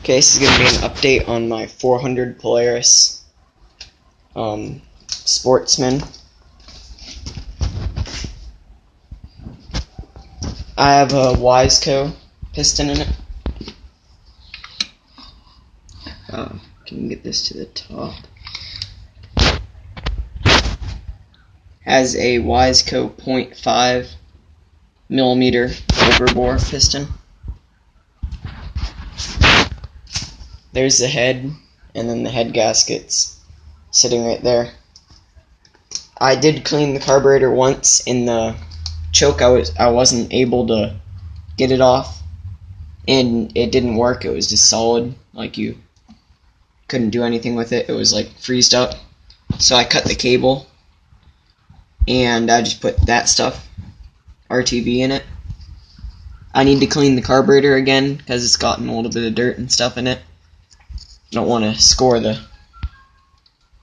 Okay, this is going to be an update on my 400 Polaris Sportsman. I have a wiseco piston in it. Can you get this to the top? Has a wiseco 0.5 millimeter overbore piston. There's the head, and then the head gasket's sitting right there. I did clean the carburetor once in the choke. I wasn't able to get it off, and it didn't work. It was just solid, like you couldn't do anything with it. It was like freezed up. So I cut the cable, and I just put that stuff, RTV, in it. I need to clean the carburetor again because it's gotten a little bit of dirt and stuff in it. Don't want to score the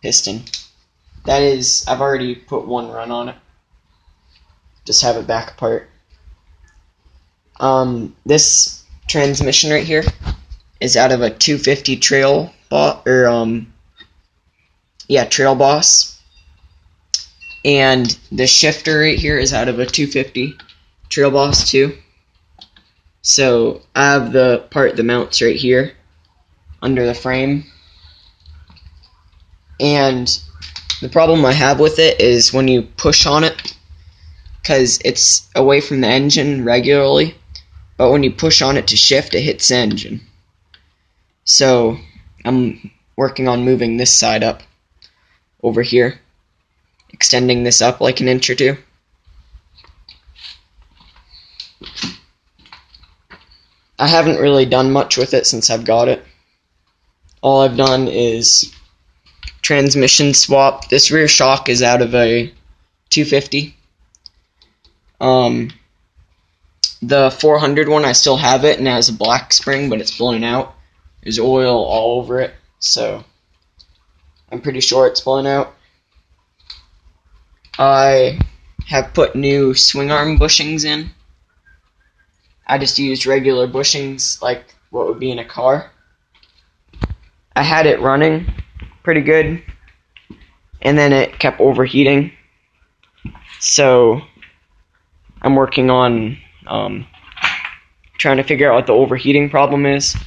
piston. That is, I've already put one run on it. Just have it back apart. This transmission right here is out of a 250 Trail Trail Boss. And the shifter right here is out of a 250 Trail Boss too. So I have the part that mounts right here under the frame, and the problem I have with it is when you push on it, because it's away from the engine regularly, but when you push on it to shift, it hits the engine. So I'm working on moving this side up over here, extending this up like an inch or two. I haven't really done much with it since I've got it. All I've done is transmission swap. This rear shock is out of a 250. The 400 one, I still have it, and it has a black spring, but it's blown out. There's oil all over it, so I'm pretty sure it's blown out. I have put new swing arm bushings in. I just used regular bushings like what would be in a car. I had it running pretty good, and then it kept overheating. So I'm working on trying to figure out what the overheating problem is.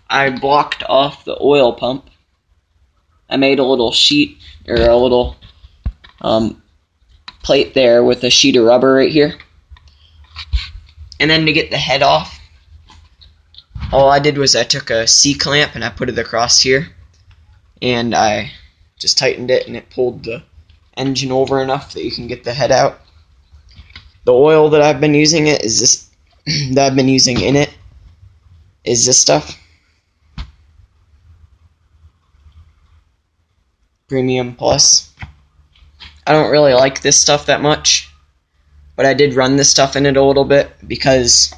I blocked off the oil pump. I made a little sheet, or a little plate there with a sheet of rubber right here. And then to get the head off, all I did was I took a C-clamp and I put it across here, and I just tightened it, and it pulled the engine over enough that you can get the head out. The oil that I've been using is this stuff. Premium Plus. I don't really like this stuff that much, but I did run this stuff in it a little bit because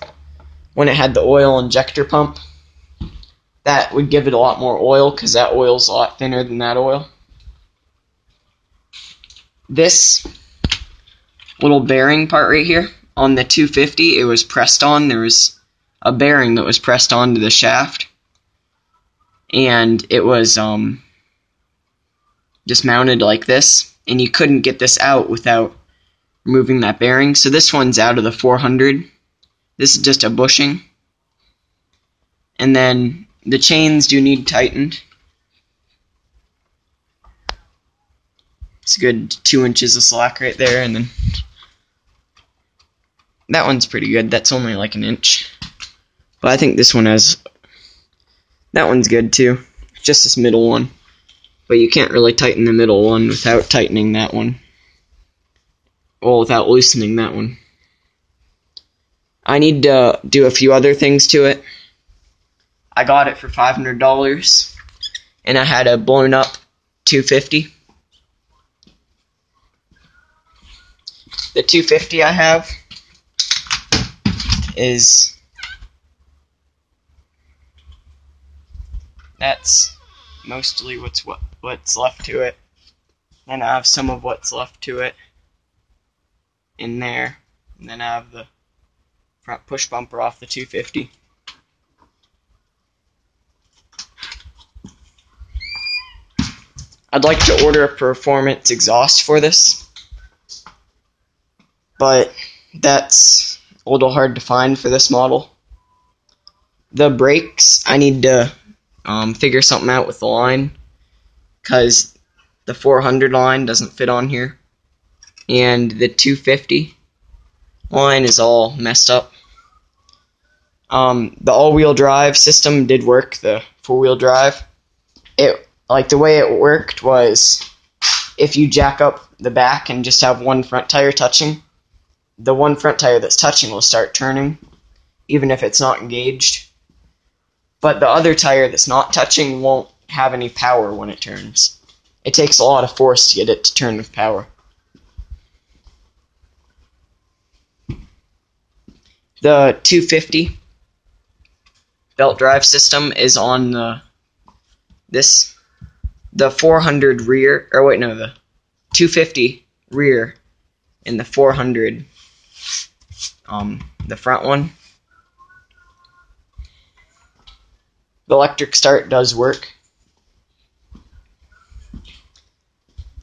when it had the oil injector pump, that would give it a lot more oil because that oil's a lot thinner than that oil. This little bearing part right here on the 250, it was pressed on. There was a bearing that was pressed onto the shaft, and it was just mounted like this, and you couldn't get this out without removing that bearing. So this one's out of the 400. This is just a bushing. And then the chains do need tightened. It's a good 2 inches of slack right there, and then that one's pretty good. That's only like an inch. But I think this one has, that one's good too. Just this middle one. But you can't really tighten the middle one without tightening that one. Well, without loosening that one. I need to do a few other things to it. I got it for $500, and I had a blown up 250. The 250 I have is, that's mostly what's left to it. Then I have some of what's left to it in there, and then I have the front push bumper off the 250. I'd like to order a performance exhaust for this, but that's a little hard to find for this model. The brakes, I need to figure something out with the line, because the 400 line doesn't fit on here, and the 250 line is all messed up. The all-wheel drive system did work, the four-wheel drive. The way it worked was, if you jack up the back and just have one front tire touching, the one front tire that's touching will start turning, even if it's not engaged. But the other tire that's not touching won't have any power when it turns. It takes a lot of force to get it to turn with power. The 250 belt drive system is on the 400 rear, or wait, no, the 250 rear and the 400 the front one. The electric start does work.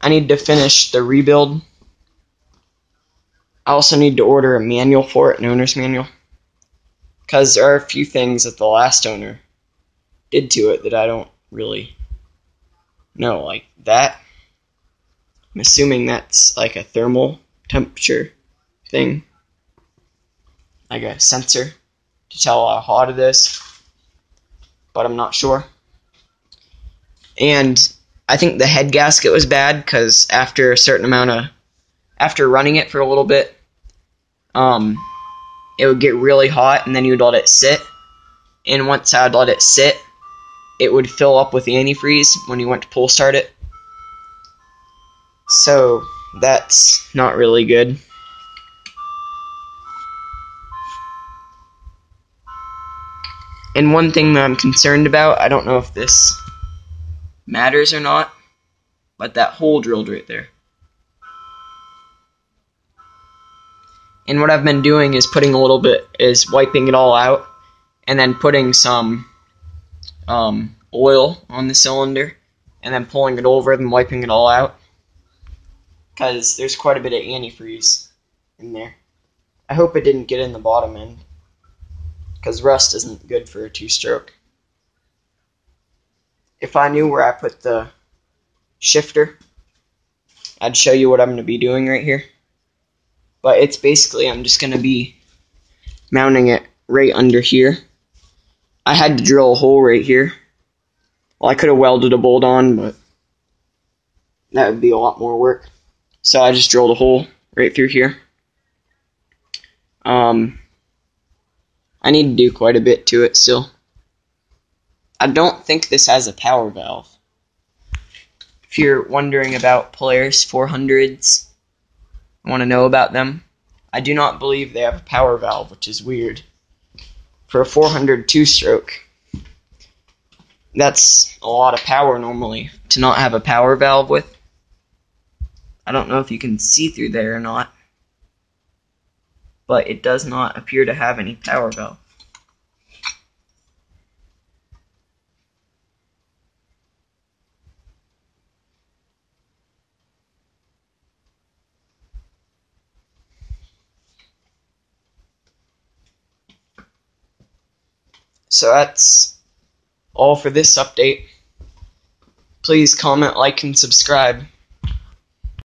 I need to finish the rebuild. I also need to order a manual for it, an owner's manual, because there are a few things that the last owner did to it that I don't really know, like that. I'm assuming that's like a thermal temperature thing, like a sensor to tell how hot it is, but I'm not sure. And I think the head gasket was bad, because after a certain amount of, after running it for a little bit, it would get really hot, and then you would let it sit, and once I would let it sit, it would fill up with antifreeze when you went to pull start it. So that's not really good. And one thing that I'm concerned about, I don't know if this matters or not, but that hole drilled right there. And what I've been doing is wiping it all out, and then putting some oil on the cylinder, and then pulling it over and wiping it all out, because there's quite a bit of antifreeze in there. I hope it didn't get in the bottom end, because rust isn't good for a two-stroke. If I knew where I put the shifter, I'd show you what I'm going to be doing right here. But it's basically, I'm just going to be mounting it right under here. I had to drill a hole right here. Well, I could have welded a bolt on, but that would be a lot more work. So I just drilled a hole right through here. I need to do quite a bit to it still. I don't think this has a power valve. If you're wondering about Polaris 400s, want to know about them, I do not believe they have a power valve, which is weird. For a 400 two-stroke, that's a lot of power normally to not have a power valve with. I don't know if you can see through there or not, but it does not appear to have any power valve. So that's all for this update. Please comment, like, and subscribe.